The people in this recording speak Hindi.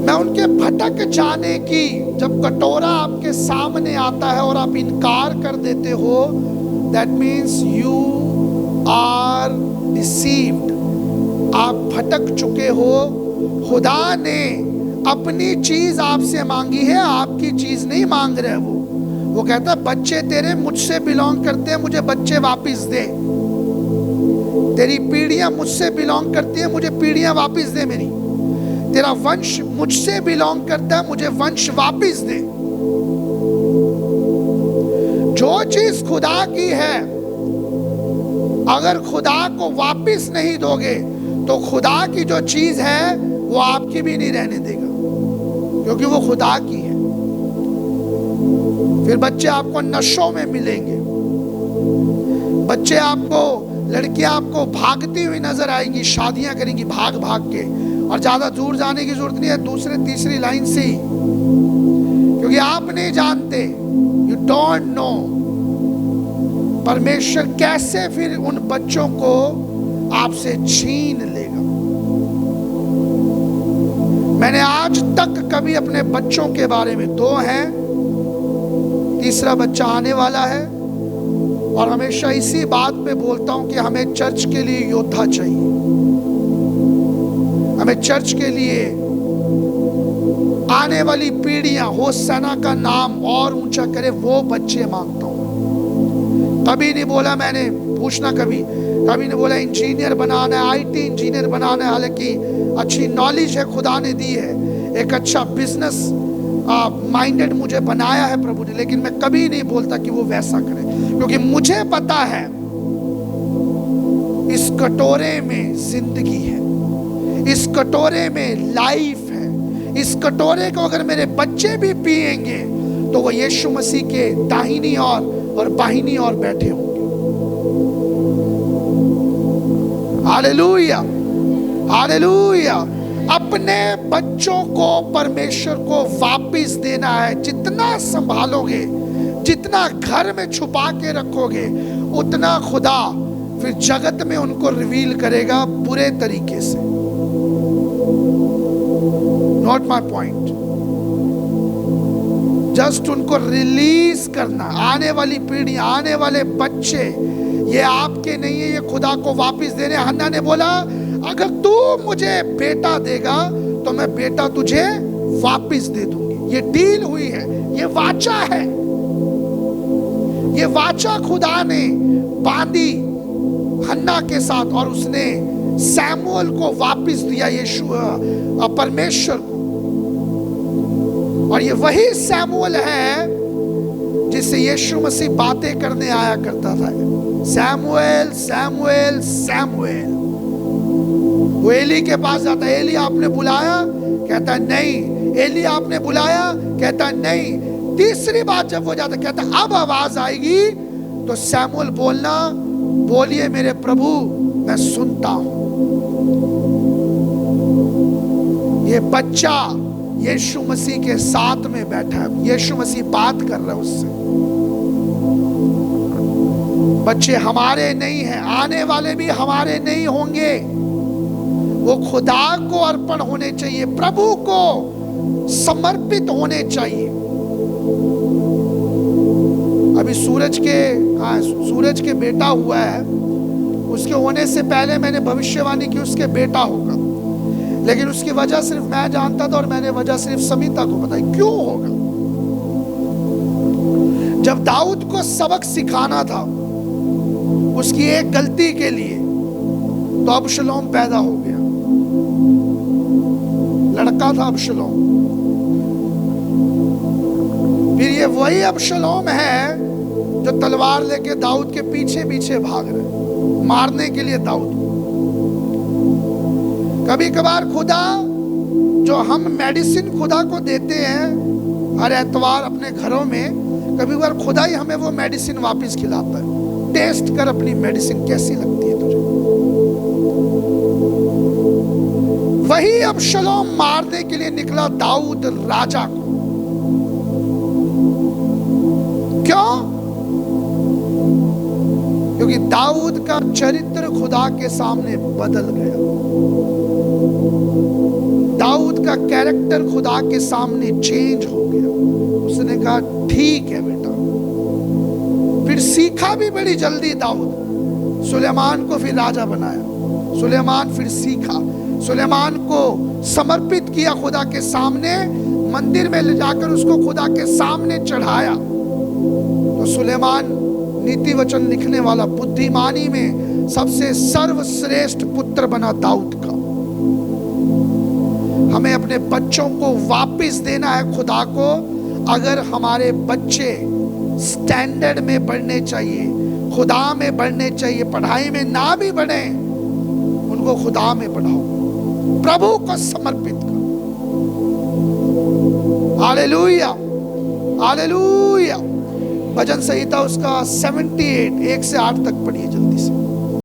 मैं उनके भटक जाने की, जब कटोरा आपके सामने आता है और आप इनकार कर देते हो, that means you are deceived, आप भटक चुके हो। खुदा ने अपनी चीज आपसे मांगी है, आपकी चीज नहीं मांग रहे वो कहता है बच्चे तेरे मुझसे बिलोंग करते हैं, मुझे बच्चे वापस दे। तेरी पीढ़ियां मुझसे बिलोंग करती है, मुझे पीढ़ियां वापस दे। मेरी तेरा वंश मुझसे बिलोंग करता है, मुझे वंश वापस दे। जो चीज खुदा की है, अगर खुदा को वापस नहीं दोगे तो खुदा की जो चीज है वो आपकी भी नहीं रहने देगा, क्योंकि वो खुदा की है। फिर बच्चे आपको नशों में मिलेंगे, बच्चे आपको, लड़कियां आपको भागती हुई नजर आएगी, शादियां करेंगी भाग भाग के, और ज्यादा दूर जाने की जरूरत नहीं है, दूसरे तीसरी लाइन से ही, क्योंकि आप नहीं जानते, यू डोंट नो परमेश्वर कैसे फिर उन बच्चों को आपसे छीन लेगा। मैंने आज तक कभी अपने बच्चों के बारे में, 2 हैं, तीसरा बच्चा आने वाला है, और हमेशा इसी बात पे बोलता हूं कि हमें चर्च के लिए योद्धा चाहिए, हमें चर्च के लिए आने वाली पीढ़ियां होशाना का नाम और ऊंचा करे, वो बच्चे मांगता हूं। कभी नहीं बोला मैंने, पूछना कभी नहीं बोला इंजीनियर बनाना है, आईटी इंजीनियर बनाना है, हालांकि अच्छी नॉलेज है खुदा ने दी है, एक अच्छा बिजनेस माइंडेड मुझे बनाया है प्रभु ने, लेकिन मैं कभी नहीं बोलता कि वो वैसा करे, क्योंकि मुझे पता है इस कटोरे में जिंदगी है, इस कटोरे में लाइफ है। इस कटोरे को अगर मेरे बच्चे भी पिएंगे तो वो यीशु मसीह के दाहिनी और बाहिनी ओर बैठे होंगे। Hallelujah, hallelujah. अपने बच्चों को परमेश्वर को वापस देना है। जितना संभालोगे, जितना घर में छुपा के रखोगे, उतना खुदा फिर जगत में उनको रिवील करेगा बुरे तरीके से। नॉट माय पॉइंट, जस्ट उनको रिलीज करना। आने वाली पीढ़ी, आने वाले बच्चे ये आपके नहीं है, ये खुदा को वापस देने। हन्ना ने बोला अगर तू मुझे बेटा देगा तो मैं बेटा तुझे वापस दे दूंगी। ये डील हुई है, ये वाचा है, ये वाचा खुदा ने बांधी हन्ना के साथ, और उसने सैमुअल को वापस दिया यीशु परमेश्वर को। और ये वही सैमुअल है जिससे यीशु मसीह बातें करने आया करता था। Samuel Samuel Samuel. वो एली के पास जाता है, एली आपने बुलाया? कहता है नहीं। एली आपने बुलाया? कहता है नहीं। तीसरी बात जब वो जाता कहता है अब आवाज आएगी तो सैमुएल बोलना, बोलिए मेरे प्रभु मैं सुनता हूं। ये बच्चा यीशु मसीह के साथ में बैठा है, यीशु मसीह बात कर रहा है उससे। बच्चे हमारे नहीं हैं, आने वाले भी हमारे नहीं होंगे। वो खुदा को अर्पण होने चाहिए, प्रभु को समर्पित होने चाहिए। अभी सूरज के बेटा हुआ है, उसके होने से पहले मैंने भविष्यवाणी की उसके बेटा होगा, लेकिन उसकी वजह सिर्फ मैं जानता था और मैंने वजह सिर्फ समीता को बताई। क्यों होगा? जब दाऊद को सबक सिखाना था उसकी एक गलती के लिए, तो अबशलोम पैदा हो गया। लड़का था अबशलोम। फिर ये वही अबशलोम है जो तलवार लेके दाऊद के पीछे पीछे भाग रहे, मारने के लिए दाऊद। कभी कभार खुदा, जो हम मेडिसिन खुदा को देते हैं हर एतवार अपने घरों में, कभी कभार खुदा ही हमें वो मेडिसिन वापस खिलाता है। टेस्ट कर अपनी मेडिसिन कैसी लगती है तुझे। वही अबशलोम मारने के लिए निकला दाऊद राजा को। क्यों? क्योंकि दाऊद का चरित्र खुदा के सामने बदल गया। दाऊद का कैरेक्टर खुदा के सामने चेंज हो गया। उसने कहा ठीक है बेटा। फिर सीखा भी बड़ी जल्दी दाऊद। सुलेमान को फिर राजा बनाया। सुलेमान फिर सीखा, सुलेमान को समर्पित किया खुदा के सामने, मंदिर में ले जाकर उसको खुदा के सामने चढ़ाया। तो सुलेमान नीति वचन लिखने वाला, बुद्धिमानी में सबसे सर्वश्रेष्ठ पुत्र बना दाऊद का। हमें अपने बच्चों को वापस देना है खुदा को। अगर हमारे बच्चे स्टैंडर्ड में बढ़ने चाहिए, खुदा में बढ़ने चाहिए, पढ़ाई में ना भी बढ़े, उनको खुदा में बढ़ाओ, प्रभु को समर्पित करो। Hallelujah, hallelujah. भजन संहिता उसका 78 1 से 8 तक पढ़िए जल्दी से।